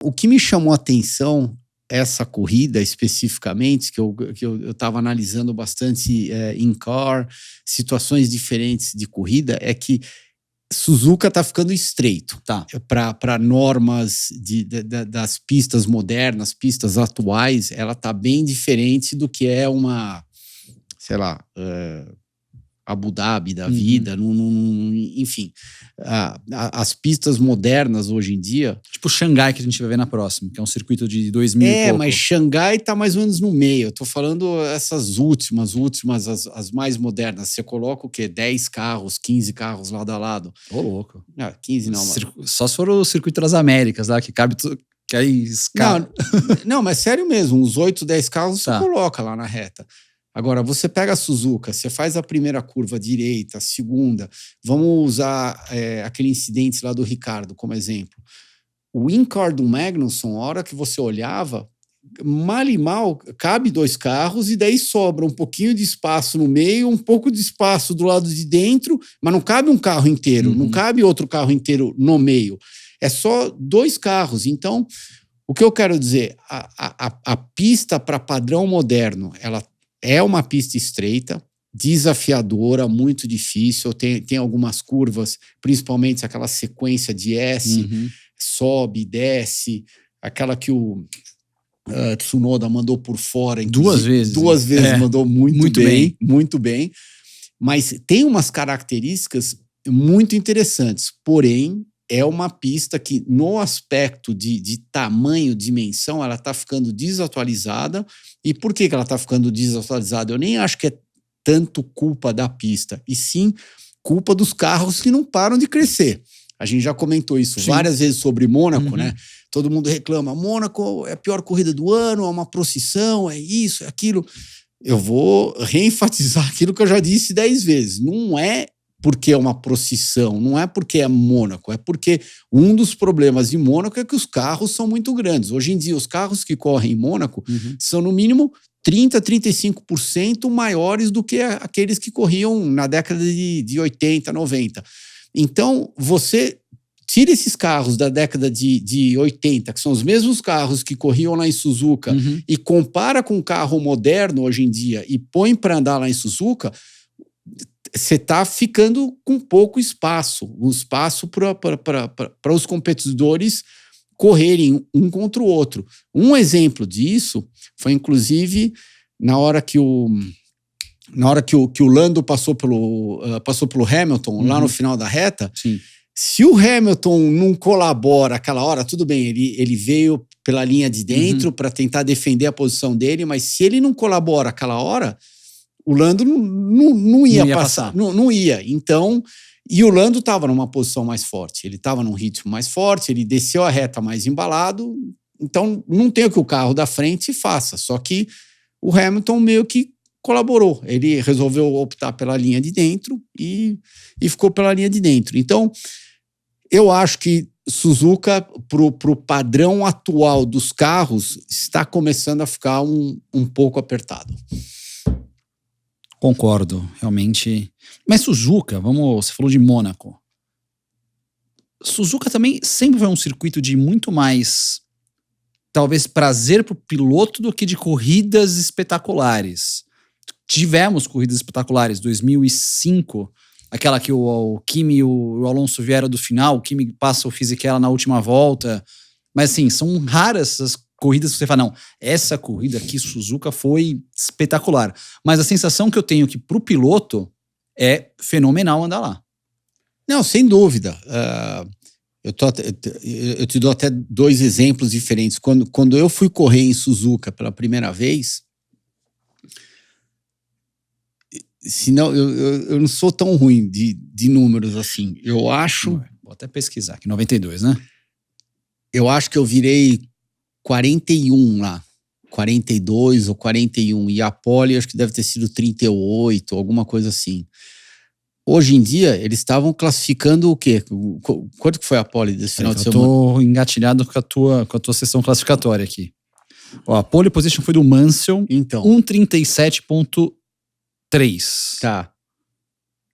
O que me chamou a atenção, essa corrida especificamente, que eu estava analisando bastante in-car, situações diferentes de corrida, é que Suzuka está ficando estreito, Tá. Para normas das pistas modernas, pistas atuais, ela está bem diferente do que é uma, sei lá, Abu Dhabi da vida, enfim. As pistas modernas hoje em dia... Tipo Xangai, que a gente vai ver na próxima, que é um circuito de 2000 e pouco. Mas Xangai tá mais ou menos no meio. Eu tô falando essas últimas, as mais modernas. Você coloca o quê? 10 carros, 15 carros lado a lado. Ô, louco. 15 não, mano. Só se for o Circuito das Américas, lá, que cabe tudo. Que aí não, mas sério mesmo, uns 8, 10 carros Tá. você coloca lá na reta. Agora, você pega a Suzuka, você faz a primeira curva à direita, a segunda. Vamos usar aquele incidente lá do Ricardo como exemplo. O in-car do Magnussen, a hora que você olhava, mal e mal, cabe 2 carros e daí sobra um pouquinho de espaço no meio, um pouco de espaço do lado de dentro, mas não cabe um carro inteiro, não cabe outro carro inteiro no meio. É só 2 carros. Então, o que eu quero dizer, a pista para padrão moderno, ela é uma pista estreita, desafiadora, muito difícil. Tem algumas curvas, principalmente aquela sequência de S, sobe, desce, aquela que o Tsunoda mandou por fora. 2 vezes. 2 vezes mandou muito bem. Muito bem. Mas tem umas características muito interessantes, porém é uma pista que, no aspecto de tamanho, dimensão, ela está ficando desatualizada. E por que ela está ficando desatualizada? Eu nem acho que é tanto culpa da pista, e sim culpa dos carros que não param de crescer. A gente já comentou isso várias vezes sobre Mônaco, né? Todo mundo reclama, Mônaco é a pior corrida do ano, é uma procissão, é isso, é aquilo. Eu vou reenfatizar aquilo que eu já disse 10 vezes. Não é porque é uma procissão, não é porque é Mônaco, é porque um dos problemas de Mônaco é que os carros são muito grandes. Hoje em dia, os carros que correm em Mônaco são, no mínimo, 30%, 35% maiores do que aqueles que corriam na década de 80, 90. Então, você tira esses carros da década de 80, que são os mesmos carros que corriam lá em Suzuka, e compara com um carro moderno hoje em dia e põe para andar lá em Suzuka, você está ficando com pouco espaço, para os competidores correrem um contra o outro. Um exemplo disso foi, inclusive, na hora que o Lando passou pelo Hamilton, lá no final da reta. Sim. Se o Hamilton não colabora aquela hora, tudo bem, ele veio pela linha de dentro para tentar defender a posição dele, mas se ele não colabora aquela hora, o Lando não ia passar. Não ia. Então, e o Lando estava numa posição mais forte, ele estava num ritmo mais forte, ele desceu a reta mais embalado, então não tem o que o carro da frente faça, só que o Hamilton meio que colaborou, ele resolveu optar pela linha de dentro e ficou pela linha de dentro. Então, eu acho que Suzuka, pro padrão atual dos carros, está começando a ficar um pouco apertado. Concordo, realmente. Mas Suzuka, você falou de Mônaco. Suzuka também sempre foi um circuito de muito mais, talvez, prazer pro piloto do que de corridas espetaculares. Tivemos corridas espetaculares, 2005, aquela que o Kimi e o Alonso vieram do final, o Kimi passa o Fisichella na última volta. Mas assim, são raras as corridas que você fala, não, essa corrida aqui, Suzuka, foi espetacular. Mas a sensação que eu tenho que pro piloto é fenomenal andar lá. Não, sem dúvida. Eu te dou até 2 exemplos diferentes. Quando eu fui correr em Suzuka pela primeira vez, senão eu não sou tão ruim de números assim. Eu acho... Vou até pesquisar aqui, 92, né? Eu acho que eu virei 41 lá, 42 ou 41, e a pole acho que deve ter sido 38, alguma coisa assim. Hoje em dia, eles estavam classificando o quê? Quanto que foi a pole desse final de semana? Eu tô engatilhado com a tua sessão classificatória aqui. Ó, a pole position foi do Mansell, então, 1:37.3. Tá.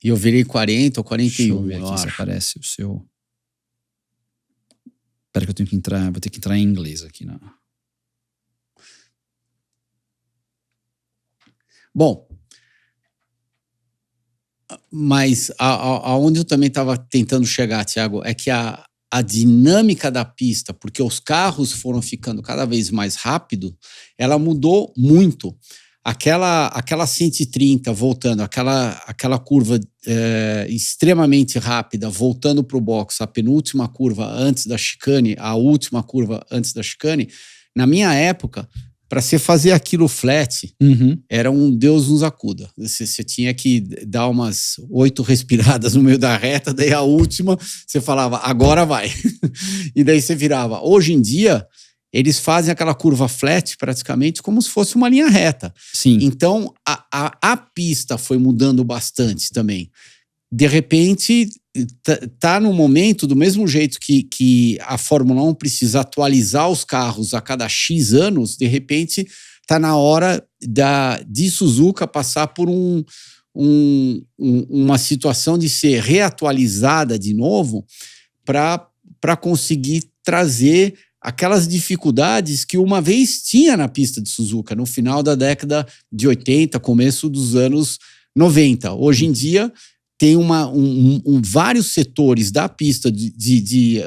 E eu virei 40 ou 41, Deixa eu ver aqui eu se acho. aparece o seu... Espera que eu tenho que entrar, vou ter que entrar em inglês aqui. Não. Bom, mas aonde eu também estava tentando chegar, Thiago, é que a dinâmica da pista, porque os carros foram ficando cada vez mais rápido, ela mudou muito. Aquela 130 voltando, aquela curva extremamente rápida, voltando para o box, a penúltima curva antes da chicane, a última curva antes da chicane, na minha época, para você fazer aquilo flat, era um Deus nos acuda. Você tinha que dar umas 8 respiradas no meio da reta, daí a última você falava, agora vai. E daí você virava. Hoje em dia, eles fazem aquela curva flat praticamente como se fosse uma linha reta. Sim. Então, a pista foi mudando bastante também. De repente, tá no momento, do mesmo jeito que a Fórmula 1 precisa atualizar os carros a cada X anos, de repente tá na hora de Suzuka passar por uma situação de ser reatualizada de novo para conseguir trazer aquelas dificuldades que uma vez tinha na pista de Suzuka, no final da década de 80, começo dos anos 90. Hoje em dia, tem vários setores da pista de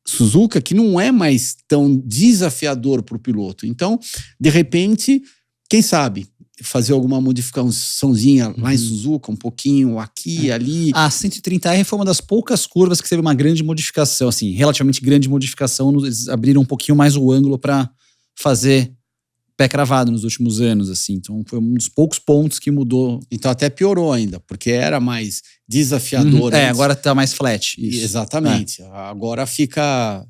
Suzuka que não é mais tão desafiador para o piloto. Então, de repente, quem sabe fazer alguma modificaçãozinha lá em Suzuka, um pouquinho aqui, ali. A 130R foi uma das poucas curvas que teve uma grande modificação, assim, relativamente grande modificação. Eles abriram um pouquinho mais o ângulo para fazer pé cravado nos últimos anos, assim. Então, foi um dos poucos pontos que mudou. Então, até piorou ainda, porque era mais desafiador. Agora tá mais flat. Isso. Exatamente. Agora fica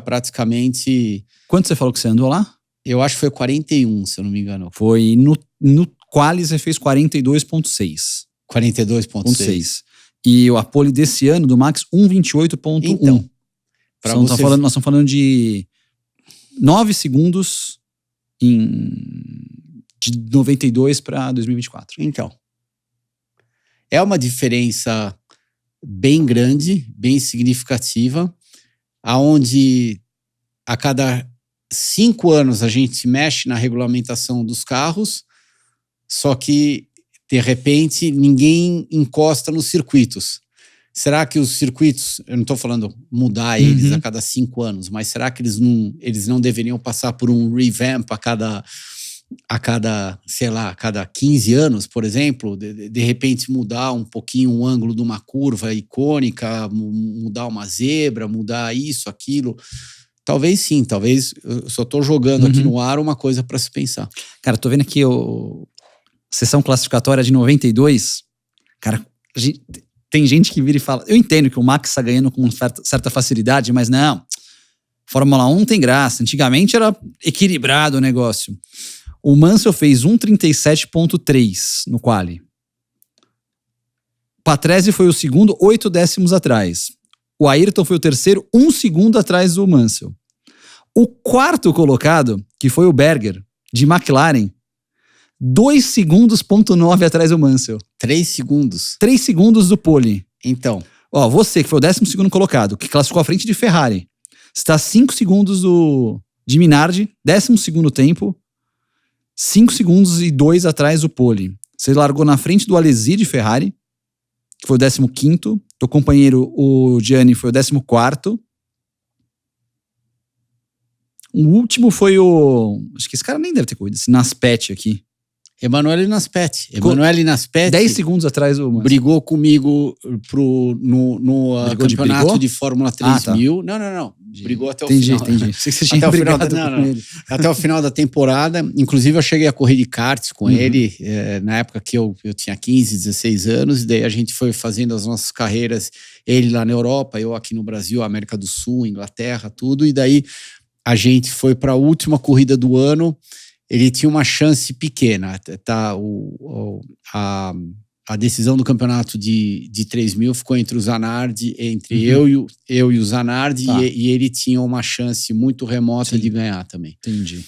praticamente... Quanto você falou que você andou lá? Eu acho que foi 41, se eu não me engano. Foi no quali você fez 42.6. 42.6. E a pole desse ano do Max, 1:28.1. Então, nós estamos falando de 9 segundos de 92 para 2024. Então, é uma diferença bem grande, bem significativa, aonde a cada 5 anos a gente se mexe na regulamentação dos carros, só que, de repente, ninguém encosta nos circuitos. Será que os circuitos, eu não estou falando mudar eles a cada 5 anos, mas será que eles não deveriam passar por um revamp a cada, sei lá, a cada 15 anos, por exemplo? De repente mudar um pouquinho o ângulo de uma curva icônica, mudar uma zebra, mudar isso, aquilo. Talvez sim, talvez eu só estou jogando aqui no ar uma coisa para se pensar. Cara, tô vendo aqui sessão classificatória de 92. Cara, tem gente que vira e fala... Eu entendo que o Max está ganhando com certa facilidade, mas não. Fórmula 1 tem graça. Antigamente era equilibrado o negócio. O Mansell fez 1:37.3 no quali. Patrese foi o segundo, 8 décimos atrás. O Ayrton foi o terceiro, 1 segundo atrás do Mansell. O quarto colocado, que foi o Berger, de McLaren, 2 segundos,9 atrás do Mansell. 3 segundos. 3 segundos do pole. Então. Você que foi o 12º colocado, que classificou à frente de Ferrari, está 5 segundos de Minardi, 12º tempo, 5 segundos e 2 atrás do pole. Você largou na frente do Alesi de Ferrari, que foi o 15º. Teu companheiro, o Gianni, foi o 14º. O último foi acho que esse cara nem deve ter corrido, esse Naspet aqui. Emanuele Naspet. 10 segundos atrás do Mansell. Brigou comigo no campeonato de Fórmula 3000. Tá. Não. Brigou até o final. Entendi. Sei que você tinha brigado com ele. Até o final da temporada. Inclusive, eu cheguei a correr de karts com ele, na época que eu tinha 15, 16 anos. E daí a gente foi fazendo as nossas carreiras. Ele lá na Europa, eu aqui no Brasil, América do Sul, Inglaterra, tudo. E daí a gente foi para a última corrida do ano. Ele tinha uma chance pequena. A decisão do campeonato de 3.000 ficou entre o Zanardi, entre eu e o Zanardi, e ele tinha uma chance muito remota de ganhar também. Entendi.